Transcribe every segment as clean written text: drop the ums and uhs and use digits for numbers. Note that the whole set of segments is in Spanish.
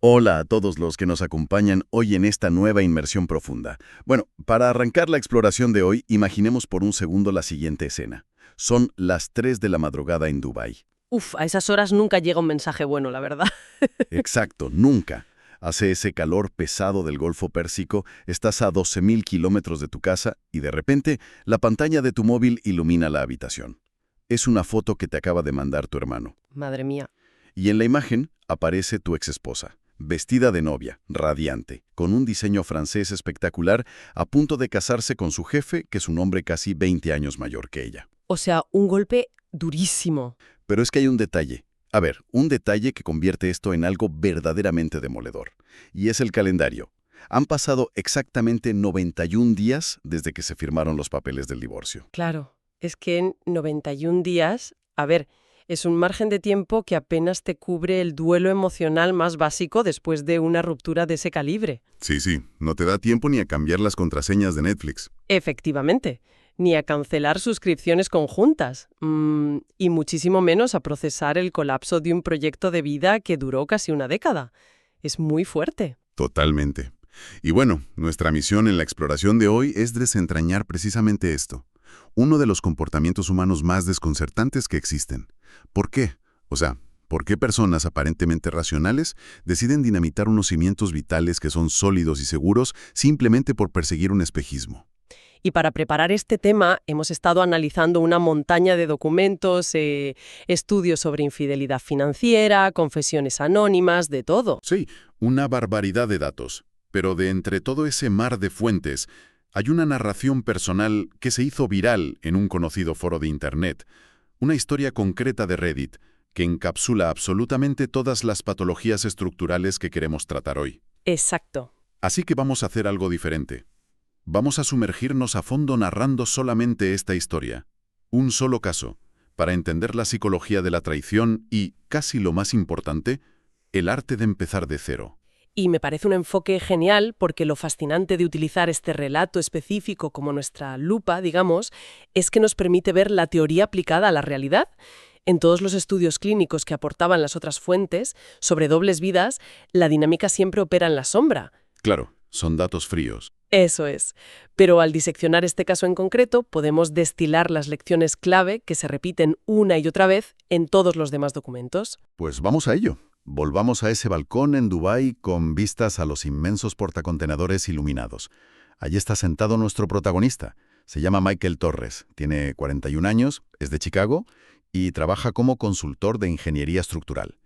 Hola a todos los que nos acompañan hoy en esta nueva inmersión profunda. Bueno, para arrancar la exploración de hoy, imaginemos por un segundo la siguiente escena. Son las 3 de la madrugada en Dubái. Uf, a esas horas nunca llega un mensaje bueno, la verdad. Exacto, nunca. Hace ese calor pesado del Golfo Pérsico, estás a 12.000 kilómetros de tu casa y de repente la pantalla de tu móvil ilumina la habitación. Es una foto que te acaba de mandar tu hermano. Madre mía. Y en la imagen aparece tu exesposa, vestida de novia, radiante, con un diseño francés espectacular, a punto de casarse con su jefe, que es un hombre casi 20 años mayor que ella. O sea, un golpe durísimo. Pero es que hay un detalle. A ver, un detalle que convierte esto en algo verdaderamente demoledor. Y es el calendario. Han pasado exactamente 91 días desde que se firmaron los papeles del divorcio. Claro, es que en 91 días, a ver, es un margen de tiempo que apenas te cubre el duelo emocional más básico después de una ruptura de ese calibre. Sí, no te da tiempo ni a cambiar las contraseñas de Netflix. Efectivamente, ni a cancelar suscripciones conjuntas, y muchísimo menos a procesar el colapso de un proyecto de vida que duró casi una década. Es muy fuerte. Totalmente. Y bueno, nuestra misión en la exploración de hoy es desentrañar precisamente esto. Uno de los comportamientos humanos más desconcertantes que existen. ¿Por qué? O sea, ¿por qué personas aparentemente racionales deciden dinamitar unos cimientos vitales que son sólidos y seguros simplemente por perseguir un espejismo? Y para preparar este tema hemos estado analizando una montaña de documentos, estudios sobre infidelidad financiera, confesiones anónimas, de todo. Sí, una barbaridad de datos. Pero de entre todo ese mar de fuentes, hay una narración personal que se hizo viral en un conocido foro de Internet. Una historia concreta de Reddit que encapsula absolutamente todas las patologías estructurales que queremos tratar hoy. Exacto. Así que vamos a hacer algo diferente. Vamos a sumergirnos a fondo narrando solamente esta historia. Un solo caso, para entender la psicología de la traición y, casi lo más importante, el arte de empezar de cero. Y me parece un enfoque genial porque lo fascinante de utilizar este relato específico como nuestra lupa, digamos, es que nos permite ver la teoría aplicada a la realidad. En todos los estudios clínicos que aportaban las otras fuentes sobre dobles vidas, la dinámica siempre opera en la sombra. Claro, son datos fríos. Eso es. Pero al diseccionar este caso en concreto, podemos destilar las lecciones clave que se repiten una y otra vez en todos los demás documentos. Pues vamos a ello. Volvamos a ese balcón en Dubái con vistas a los inmensos portacontenedores iluminados. Allí está sentado nuestro protagonista. Se llama Michael Torres, tiene 41 años, es de Chicago y trabaja como consultor de ingeniería estructural.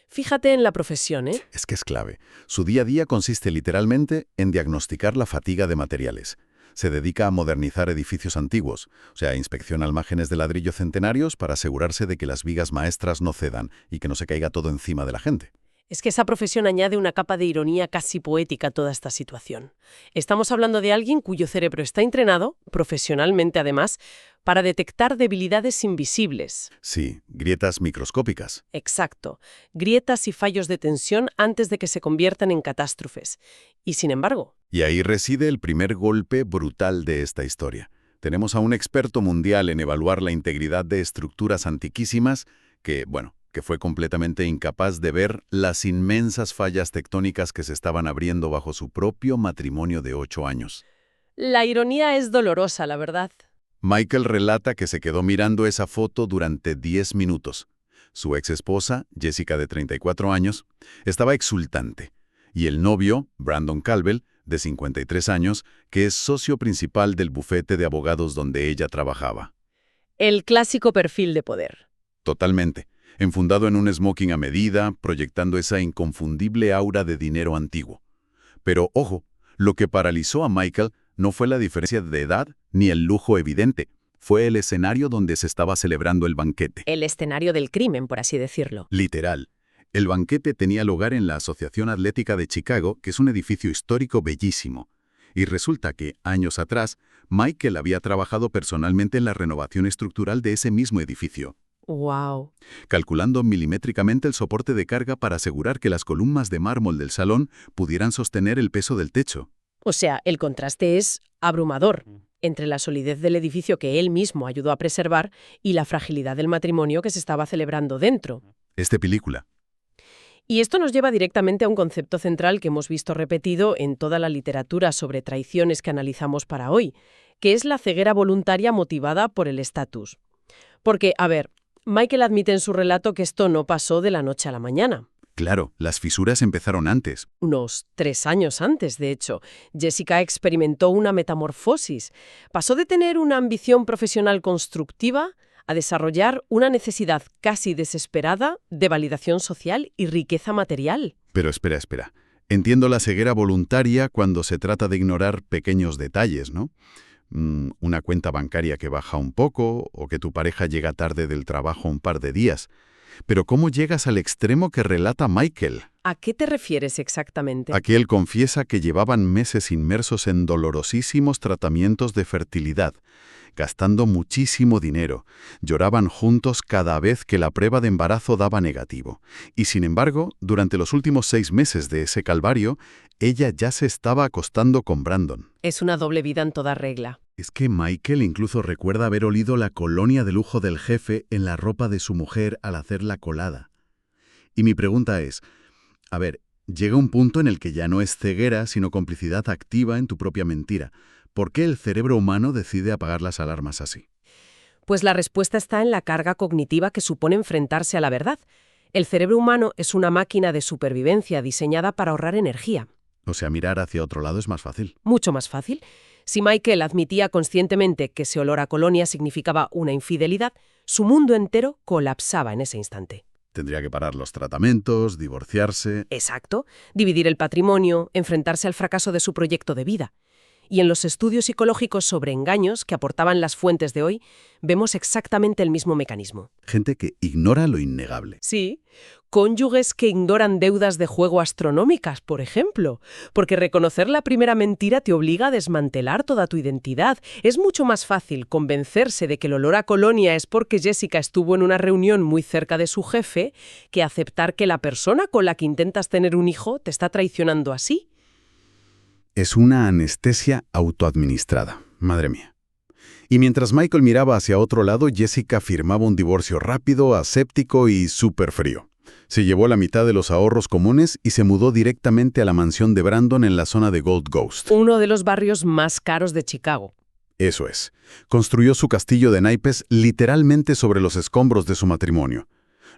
Fíjate en la profesión, ¿eh? Es que es clave. Su día a día consiste literalmente en diagnosticar la fatiga de materiales. Se dedica a modernizar edificios antiguos, o sea, inspecciona almágenes de ladrillo centenarios para asegurarse de que las vigas maestras no cedan y que no se caiga todo encima de la gente. Es que esa profesión añade una capa de ironía casi poética a toda esta situación. Estamos hablando de alguien cuyo cerebro está entrenado, profesionalmente además, para detectar debilidades invisibles. Sí, grietas microscópicas. Exacto. Grietas y fallos de tensión antes de que se conviertan en catástrofes. Y sin embargo... Y ahí reside el primer golpe brutal de esta historia. Tenemos a un experto mundial en evaluar la integridad de estructuras antiquísimas que fue completamente incapaz de ver las inmensas fallas tectónicas que se estaban abriendo bajo su propio matrimonio de 8 años. La ironía es dolorosa, la verdad. Michael relata que se quedó mirando esa foto durante 10 minutos. Su exesposa, Jessica de 34 años, estaba exultante. Y el novio, Brandon Calvel, de 53 años, que es socio principal del bufete de abogados donde ella trabajaba. El clásico perfil de poder. Totalmente. Enfundado en un smoking a medida, proyectando esa inconfundible aura de dinero antiguo. Pero, ojo, lo que paralizó a Michael no fue la diferencia de edad ni el lujo evidente. Fue el escenario donde se estaba celebrando el banquete. El escenario del crimen, por así decirlo. Literal. El banquete tenía lugar en la Asociación Atlética de Chicago, que es un edificio histórico bellísimo. Y resulta que, años atrás, Michael había trabajado personalmente en la renovación estructural de ese mismo edificio. ¡Wow! Calculando milimétricamente el soporte de carga para asegurar que las columnas de mármol del salón pudieran sostener el peso del techo. O sea, el contraste es abrumador entre la solidez del edificio que él mismo ayudó a preservar y la fragilidad del matrimonio que se estaba celebrando dentro. Es de película. Y esto nos lleva directamente a un concepto central que hemos visto repetido en toda la literatura sobre traiciones que analizamos para hoy, que es la ceguera voluntaria motivada por el estatus. Porque, a ver, Michael admite en su relato que esto no pasó de la noche a la mañana. Claro, las fisuras empezaron antes. Unos 3 años antes, de hecho, Jessica experimentó una metamorfosis. Pasó de tener una ambición profesional constructiva a desarrollar una necesidad casi desesperada de validación social y riqueza material. Pero espera. Entiendo la ceguera voluntaria cuando se trata de ignorar pequeños detalles, ¿no? Una cuenta bancaria que baja un poco o que tu pareja llega tarde del trabajo un par de días. Pero ¿cómo llegas al extremo que relata Michael? ¿A qué te refieres exactamente? Aquí él confiesa que llevaban meses inmersos en dolorosísimos tratamientos de fertilidad, gastando muchísimo dinero. Lloraban juntos cada vez que la prueba de embarazo daba negativo. Y sin embargo, durante los últimos 6 meses de ese calvario, ella ya se estaba acostando con Brandon. Es una doble vida en toda regla. Es que Michael incluso recuerda haber olido la colonia de lujo del jefe en la ropa de su mujer al hacer la colada. Y mi pregunta es, a ver, llega un punto en el que ya no es ceguera, sino complicidad activa en tu propia mentira. ¿Por qué el cerebro humano decide apagar las alarmas así? Pues la respuesta está en la carga cognitiva que supone enfrentarse a la verdad. El cerebro humano es una máquina de supervivencia diseñada para ahorrar energía. O sea, mirar hacia otro lado es más fácil. Mucho más fácil. Si Michael admitía conscientemente que ese olor a colonia significaba una infidelidad, su mundo entero colapsaba en ese instante. Tendría que parar los tratamientos, divorciarse. Exacto. Dividir el patrimonio, enfrentarse al fracaso de su proyecto de vida. Y en los estudios psicológicos sobre engaños que aportaban las fuentes de hoy, vemos exactamente el mismo mecanismo. Gente que ignora lo innegable. Sí, cónyuges que ignoran deudas de juego astronómicas, por ejemplo, porque reconocer la primera mentira te obliga a desmantelar toda tu identidad. Es mucho más fácil convencerse de que el olor a colonia es porque Jessica estuvo en una reunión muy cerca de su jefe que aceptar que la persona con la que intentas tener un hijo te está traicionando así. Es una anestesia autoadministrada. Madre mía. Y mientras Michael miraba hacia otro lado, Jessica firmaba un divorcio rápido, aséptico y súper frío. Se llevó la mitad de los ahorros comunes y se mudó directamente a la mansión de Brandon en la zona de Gold Coast. Uno de los barrios más caros de Chicago. Eso es. Construyó su castillo de naipes literalmente sobre los escombros de su matrimonio.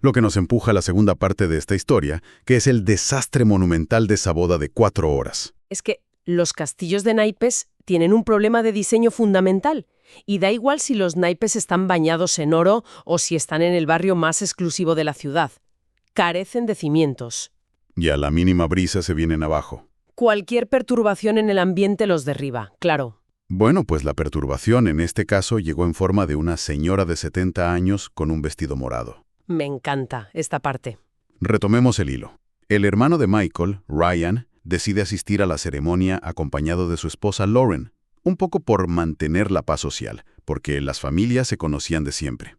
Lo que nos empuja a la segunda parte de esta historia, que es el desastre monumental de esa boda de 4 horas. Es que los castillos de naipes tienen un problema de diseño fundamental. Y da igual si los naipes están bañados en oro o si están en el barrio más exclusivo de la ciudad. Carecen de cimientos. Y a la mínima brisa se vienen abajo. Cualquier perturbación en el ambiente los derriba, claro. Bueno, pues la perturbación en este caso llegó en forma de una señora de 70 años con un vestido morado. Me encanta esta parte. Retomemos el hilo. El hermano de Michael, Ryan, decide asistir a la ceremonia acompañado de su esposa Lauren, un poco por mantener la paz social, porque las familias se conocían de siempre.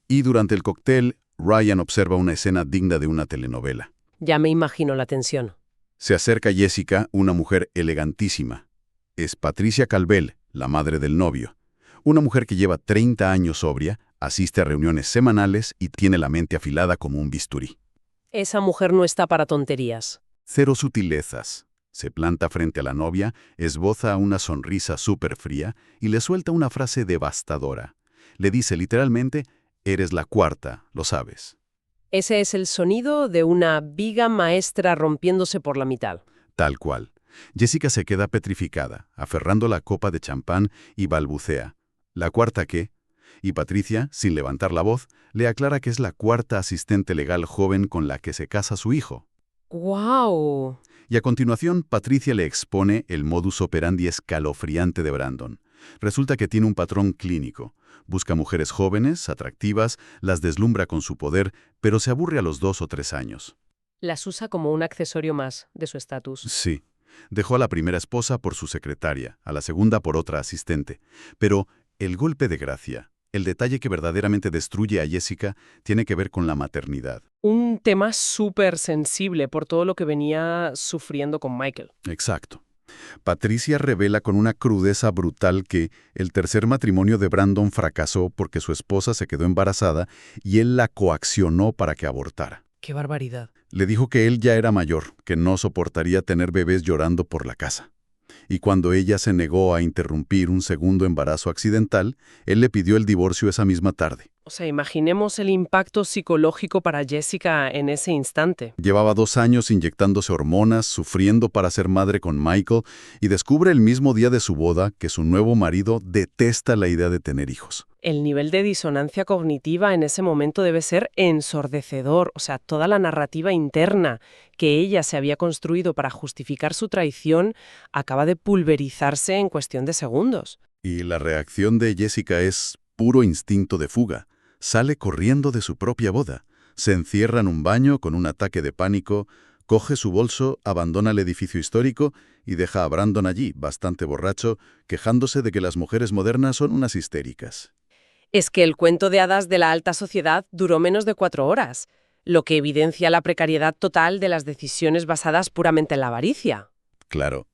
Y durante el cóctel, Ryan observa una escena digna de una telenovela. Ya me imagino la tensión. Se acerca Jessica, una mujer elegantísima. Es Patricia Calvel, la madre del novio. Una mujer que lleva 30 años sobria, asiste a reuniones semanales y tiene la mente afilada como un bisturí. Esa mujer no está para tonterías. Cero sutilezas. Se planta frente a la novia, esboza una sonrisa súper fría y le suelta una frase devastadora. Le dice literalmente, eres la cuarta, lo sabes. Ese es el sonido de una viga maestra rompiéndose por la mitad. Tal cual. Jessica se queda petrificada, aferrando la copa de champán y balbucea. ¿La cuarta qué? Y Patricia, sin levantar la voz, le aclara que es la cuarta asistente legal joven con la que se casa su hijo. ¡Guau! Y a continuación, Patricia le expone el modus operandi escalofriante de Brandon. Resulta que tiene un patrón clínico. Busca mujeres jóvenes, atractivas, las deslumbra con su poder, pero se aburre a los 2 o 3 años. Las usa como un accesorio más de su estatus. Sí. Dejó a la primera esposa por su secretaria, a la segunda por otra asistente. Pero el golpe de gracia, el detalle que verdaderamente destruye a Jessica, tiene que ver con la maternidad. Un tema súper sensible por todo lo que venía sufriendo con Michael. Exacto. Patricia revela con una crudeza brutal que el tercer matrimonio de Brandon fracasó porque su esposa se quedó embarazada y él la coaccionó para que abortara. ¡Qué barbaridad! Le dijo que él ya era mayor, que no soportaría tener bebés llorando por la casa. Y cuando ella se negó a interrumpir un segundo embarazo accidental, él le pidió el divorcio esa misma tarde. O sea, imaginemos el impacto psicológico para Jessica en ese instante. Llevaba 2 años inyectándose hormonas, sufriendo para ser madre con Michael, y descubre el mismo día de su boda que su nuevo marido detesta la idea de tener hijos. El nivel de disonancia cognitiva en ese momento debe ser ensordecedor. O sea, toda la narrativa interna que ella se había construido para justificar su traición acaba de pulverizarse en cuestión de segundos. Y la reacción de Jessica es puro instinto de fuga. Sale corriendo de su propia boda. Se encierra en un baño con un ataque de pánico, coge su bolso, abandona el edificio histórico y deja a Brandon allí, bastante borracho, quejándose de que las mujeres modernas son unas histéricas. Es que el cuento de hadas de la alta sociedad duró menos de 4 horas, lo que evidencia la precariedad total de las decisiones basadas puramente en la avaricia. Claro.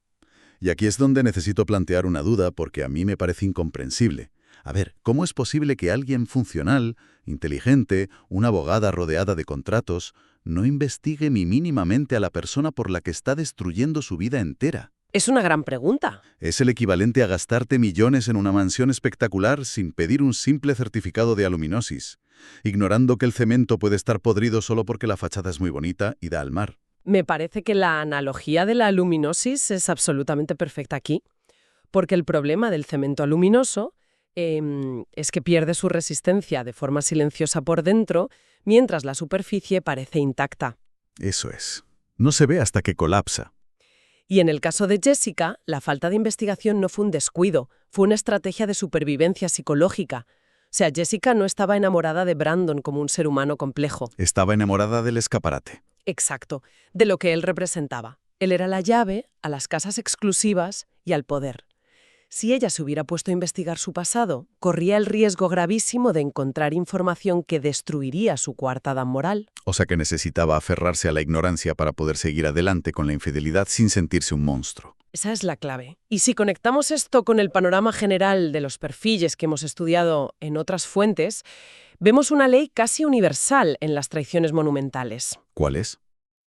Y aquí es donde necesito plantear una duda porque a mí me parece incomprensible. A ver, ¿cómo es posible que alguien funcional, inteligente, una abogada rodeada de contratos, no investigue ni mínimamente a la persona por la que está destruyendo su vida entera? Es una gran pregunta. Es el equivalente a gastarte millones en una mansión espectacular sin pedir un simple certificado de aluminosis, ignorando que el cemento puede estar podrido solo porque la fachada es muy bonita y da al mar. Me parece que la analogía de la luminosis es absolutamente perfecta aquí, porque el problema del cemento aluminoso es que pierde su resistencia de forma silenciosa por dentro, mientras la superficie parece intacta. Eso es. No se ve hasta que colapsa. Y en el caso de Jessica, la falta de investigación no fue un descuido, fue una estrategia de supervivencia psicológica. O sea, Jessica no estaba enamorada de Brandon como un ser humano complejo. Estaba enamorada del escaparate. Exacto, de lo que él representaba. Él era la llave a las casas exclusivas y al poder. Si ella se hubiera puesto a investigar su pasado, corría el riesgo gravísimo de encontrar información que destruiría su coartada moral. O sea que necesitaba aferrarse a la ignorancia para poder seguir adelante con la infidelidad sin sentirse un monstruo. Esa es la clave. Y si conectamos esto con el panorama general de los perfiles que hemos estudiado en otras fuentes, vemos una ley casi universal en las traiciones monumentales. ¿Cuál es?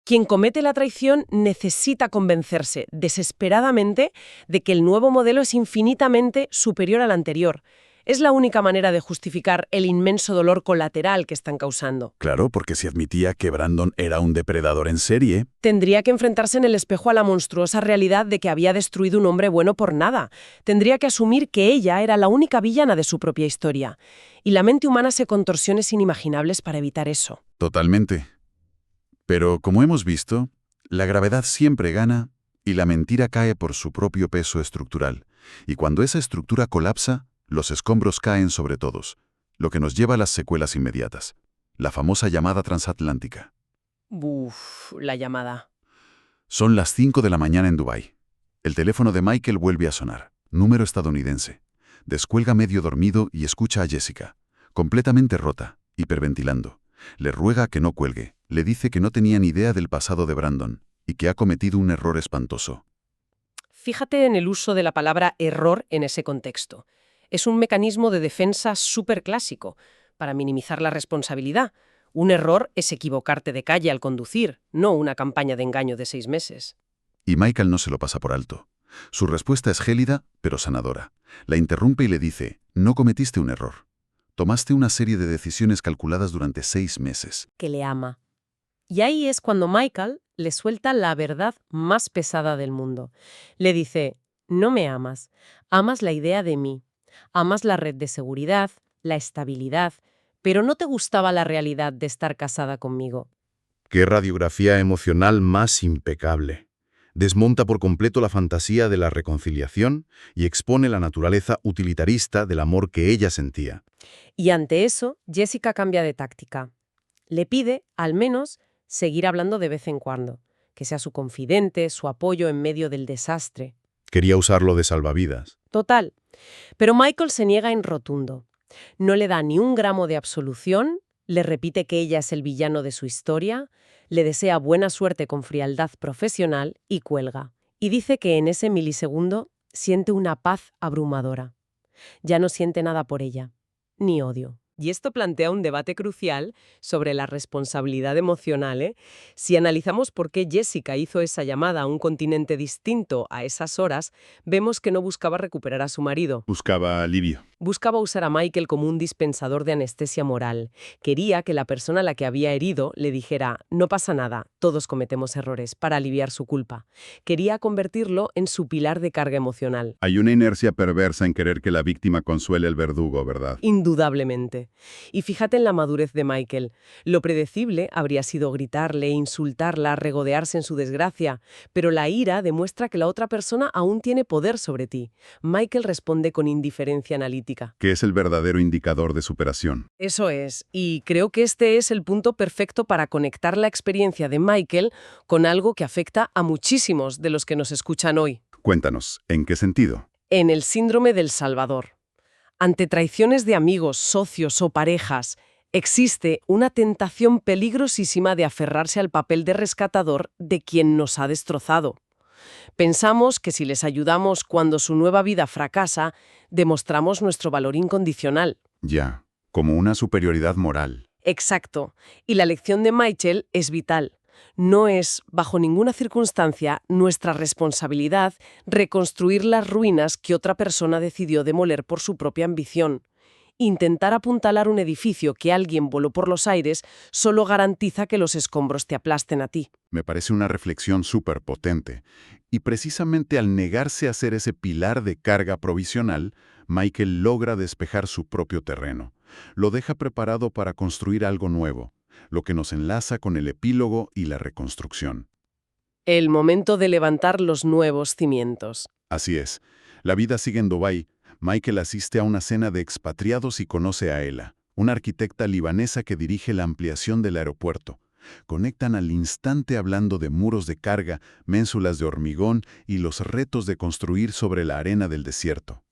Quien comete la traición necesita convencerse desesperadamente de que el nuevo modelo es infinitamente superior al anterior. Es la única manera de justificar el inmenso dolor colateral que están causando. Claro, porque si admitía que Brandon era un depredador en serie, Tendría que enfrentarse en el espejo a la monstruosa realidad de que había destruido un hombre bueno por nada. Tendría que asumir que ella era la única villana de su propia historia. Y la mente humana se contorsiones inimaginables para evitar eso. totalmente. Pero, como hemos visto, la gravedad siempre gana y la mentira cae por su propio peso estructural. Y cuando esa estructura colapsa, los escombros caen sobre todos, lo que nos lleva a las secuelas inmediatas. La famosa llamada transatlántica. Uf, la llamada. Son las 5 de la mañana en Dubái. El teléfono de Michael vuelve a sonar. Número estadounidense. Descuelga medio dormido y escucha a Jessica, completamente rota, hiperventilando. Le ruega que no cuelgue. Le dice que no tenía ni idea del pasado de Brandon y que ha cometido un error espantoso. Fíjate en el uso de la palabra error en ese contexto. Es un mecanismo de defensa súper clásico para minimizar la responsabilidad. Un error es equivocarte de calle al conducir, no una campaña de engaño de 6 meses. Y Michael no se lo pasa por alto. Su respuesta es gélida, pero sanadora. La interrumpe y le dice, no cometiste un error. Tomaste una serie de decisiones calculadas durante 6 meses. Que le ama. Y ahí es cuando Michael le suelta la verdad más pesada del mundo. Le dice, no me amas, amas la idea de mí, amas la red de seguridad, la estabilidad, pero no te gustaba la realidad de estar casada conmigo. Qué radiografía emocional más impecable. Desmonta por completo la fantasía de la reconciliación y expone la naturaleza utilitarista del amor que ella sentía. Y ante eso, Jessica cambia de táctica. Le pide, al menos, seguir hablando de vez en cuando, que sea su confidente, su apoyo en medio del desastre. Quería usarlo de salvavidas. Total. Pero Michael se niega en rotundo. No le da ni un gramo de absolución, le repite que ella es el villano de su historia, le desea buena suerte con frialdad profesional y cuelga. Y dice que en ese milisegundo siente una paz abrumadora. Ya no siente nada por ella, ni odio. Y esto plantea un debate crucial sobre la responsabilidad emocional, ¿eh? Si analizamos por qué Jessica hizo esa llamada a un continente distinto a esas horas, vemos que no buscaba recuperar a su marido. Buscaba alivio. Buscaba usar a Michael como un dispensador de anestesia moral. Quería que la persona a la que había herido le dijera, no pasa nada, todos cometemos errores, para aliviar su culpa. Quería convertirlo en su pilar de carga emocional. Hay una inercia perversa en querer que la víctima consuele al verdugo, ¿verdad? Indudablemente. Y fíjate en la madurez de Michael. Lo predecible habría sido gritarle, insultarla, regodearse en su desgracia, pero la ira demuestra que la otra persona aún tiene poder sobre ti. Michael responde con indiferencia analítica. Que es el verdadero indicador de superación. Eso es, y creo que este es el punto perfecto para conectar la experiencia de Michael con algo que afecta a muchísimos de los que nos escuchan hoy. Cuéntanos, ¿en qué sentido? En el síndrome del Salvador. Ante traiciones de amigos, socios o parejas, existe una tentación peligrosísima de aferrarse al papel de rescatador de quien nos ha destrozado. Pensamos que si les ayudamos cuando su nueva vida fracasa, demostramos nuestro valor incondicional. Ya, como una superioridad moral. Exacto. Y la lección de Michael es vital. No es, bajo ninguna circunstancia, nuestra responsabilidad reconstruir las ruinas que otra persona decidió demoler por su propia ambición. Intentar apuntalar un edificio que alguien voló por los aires solo garantiza que los escombros te aplasten a ti. Me parece una reflexión súper potente. Y precisamente al negarse a ser ese pilar de carga provisional, Michael logra despejar su propio terreno. Lo deja preparado para construir algo nuevo, lo que nos enlaza con el epílogo y la reconstrucción. El momento de levantar los nuevos cimientos. Así es. La vida sigue en Dubái. Michael asiste a una cena de expatriados y conoce a Ela, una arquitecta libanesa que dirige la ampliación del aeropuerto. Conectan al instante hablando de muros de carga, ménsulas de hormigón y los retos de construir sobre la arena del desierto.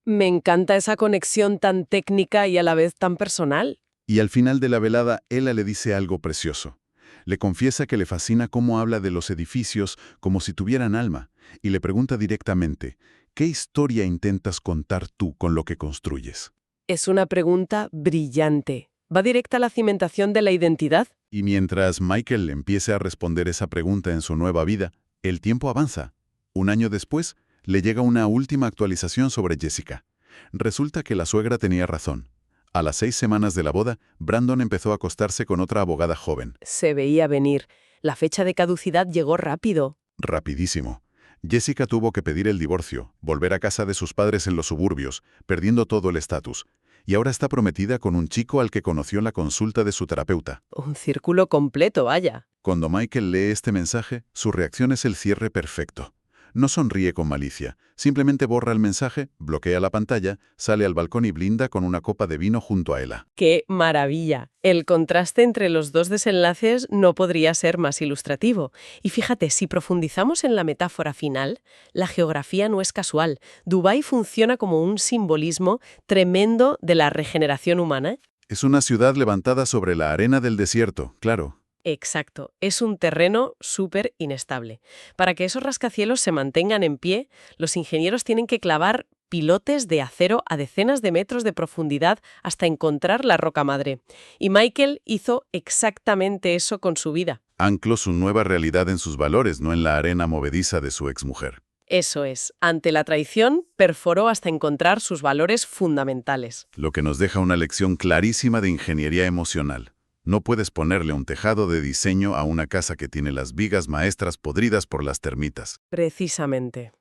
Me encanta esa conexión tan técnica y a la vez tan personal. Y al final de la velada, Ela le dice algo precioso. Le confiesa que le fascina cómo habla de los edificios como si tuvieran alma, y le pregunta directamente, ¿qué historia intentas contar tú con lo que construyes? Es una pregunta brillante. ¿Va directa a la cimentación de la identidad? Y mientras Michael empiece a responder esa pregunta en su nueva vida, el tiempo avanza. Un año después, le llega una última actualización sobre Jessica. Resulta que la suegra tenía razón. A las 6 semanas de la boda, Brandon empezó a acostarse con otra abogada joven. Se veía venir. La fecha de caducidad llegó rápido. Rapidísimo. Jessica tuvo que pedir el divorcio, volver a casa de sus padres en los suburbios, perdiendo todo el estatus. Y ahora está prometida con un chico al que conoció en la consulta de su terapeuta. Un círculo completo, vaya. Cuando Michael lee este mensaje, su reacción es el cierre perfecto. No sonríe con malicia, simplemente borra el mensaje, bloquea la pantalla, sale al balcón y brinda con una copa de vino junto a Ela. ¡Qué maravilla! El contraste entre los dos desenlaces no podría ser más ilustrativo. Y fíjate, si profundizamos en la metáfora final, la geografía no es casual. Dubái funciona como un simbolismo tremendo de la regeneración humana. Es una ciudad levantada sobre la arena del desierto, claro. Exacto, es un terreno súper inestable. Para que esos rascacielos se mantengan en pie, los ingenieros tienen que clavar pilotes de acero a decenas de metros de profundidad hasta encontrar la roca madre. Y Michael hizo exactamente eso con su vida. Ancló su nueva realidad en sus valores, no en la arena movediza de su exmujer. Eso es, ante la traición, perforó hasta encontrar sus valores fundamentales. Lo que nos deja una lección clarísima de ingeniería emocional. No puedes ponerle un tejado de diseño a una casa que tiene las vigas maestras podridas por las termitas. Precisamente.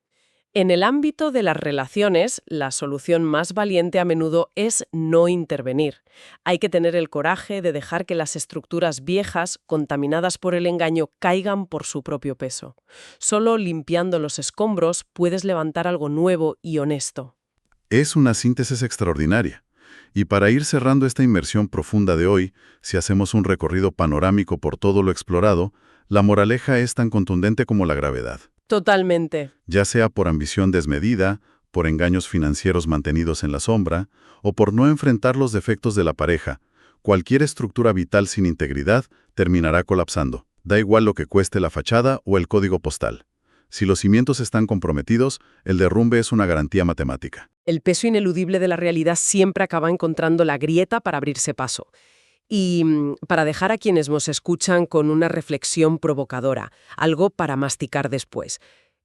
En el ámbito de las relaciones, la solución más valiente a menudo es no intervenir. Hay que tener el coraje de dejar que las estructuras viejas, contaminadas por el engaño, caigan por su propio peso. Solo limpiando los escombros puedes levantar algo nuevo y honesto. Es una síntesis extraordinaria. Y para ir cerrando esta inmersión profunda de hoy, si hacemos un recorrido panorámico por todo lo explorado, la moraleja es tan contundente como la gravedad. Totalmente. Ya sea por ambición desmedida, por engaños financieros mantenidos en la sombra, o por no enfrentar los defectos de la pareja, cualquier estructura vital sin integridad terminará colapsando. Da igual lo que cueste la fachada o el código postal. Si los cimientos están comprometidos, el derrumbe es una garantía matemática. El peso ineludible de la realidad siempre acaba encontrando la grieta para abrirse paso. Y para dejar a quienes nos escuchan con una reflexión provocadora, algo para masticar después.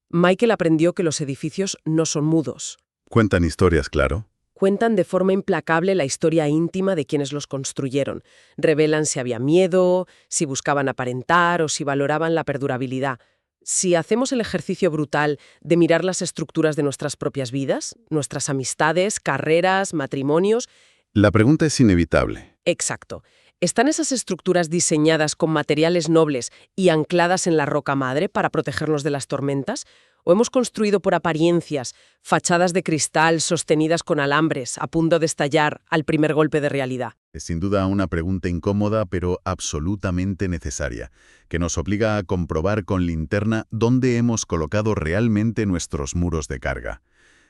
Michael aprendió que los edificios no son mudos. Cuentan historias, claro. Cuentan de forma implacable la historia íntima de quienes los construyeron. Revelan si había miedo, si buscaban aparentar o si valoraban la perdurabilidad. Si hacemos el ejercicio brutal de mirar las estructuras de nuestras propias vidas, nuestras amistades, carreras, matrimonios. La pregunta es inevitable. Exacto. ¿Están esas estructuras diseñadas con materiales nobles y ancladas en la roca madre para protegernos de las tormentas? ¿O hemos construido por apariencias, fachadas de cristal sostenidas con alambres, a punto de estallar al primer golpe de realidad? Es sin duda una pregunta incómoda, pero absolutamente necesaria, que nos obliga a comprobar con linterna dónde hemos colocado realmente nuestros muros de carga.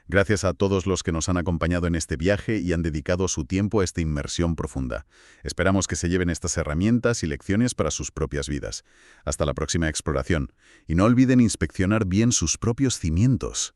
Gracias a todos los que nos han acompañado en este viaje y han dedicado su tiempo a esta inmersión profunda. Esperamos que se lleven estas herramientas y lecciones para sus propias vidas. Hasta la próxima exploración. Y no olviden inspeccionar bien sus propios cimientos.